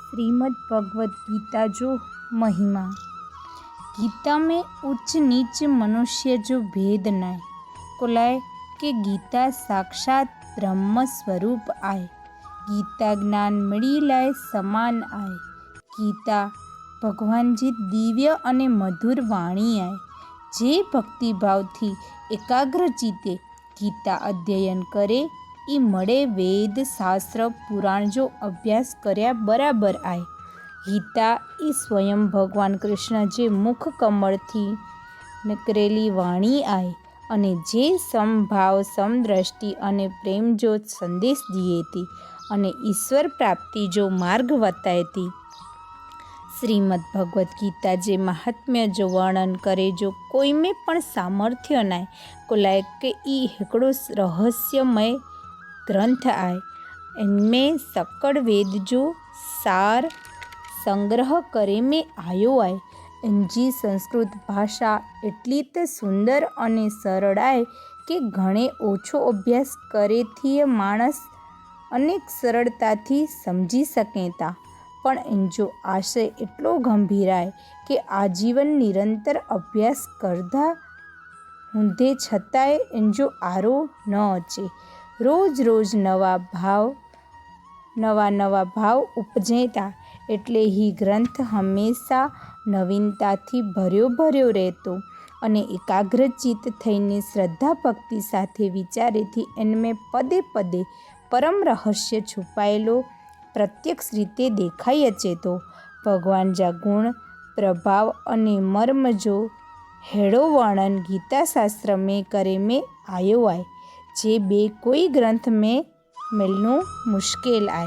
श्रीमद् भगवत गीता जो महिमा। गीता में उच्च नीच मनुष्य जो भेद नाय कोलाय के गीता साक्षात ब्रह्म स्वरूप आय। गीता ज्ञान मिली लाय समान आय। गीता भगवान जी दिव्य अने मधुर वाणी आय। जे भक्तिभाव थी एकाग्र चित्ते गीता अध्ययन करे ई मळे वेद शास्त्र पुराण जो अभ्यास कर्या बराबर आय। गीता ई स्वयं भगवान कृष्ण जे मुख कमल थी निकरेली वाणी आय अने जे समभाव समदृष्टि अने प्रेम जो संदेश दिए थी अने ईश्वर प्राप्ति जो मार्ग बताए थी। श्रीमद् भगवत गीता जे महात्म्य जो वर्णन करे जो कोई में पण सामर्थ्य नाय कोलाय के ई एकड़ो रहस्यमय ग्रंथ आय। इनमें सकड़ वेद जो सार संग्रह करे में आयो आय। इनजी संस्कृत भाषा एटली तो सुंदर अने सरल आय के घणे ओछो अभ्यास करे थी माणस अनेक सरलता थी समझी सके था। पण इनजो आशय एटलो गंभीर आय के आजीवन निरंतर अभ्यास करता हुंदे छतांय इनजो आरो न अचे। रोज रोज नवा भाव उपजेता एटले ही ग्रंथ हमेशा नवीनता थी भर्यो रहतो अने एकाग्रचित थईने श्रद्धा भक्ति साथे विचारे थी इनमें पदे पदे परम रहस्य छुपायेलो प्रत्यक्ष रीते देखाई अचे तो। भगवान जा गुण प्रभाव अने मर्म जो हेड़ो वर्णन गीता शास्त्र में करे में आयो आय जे बे कोई ग्रंथ में मिलनु मुश्किल आय।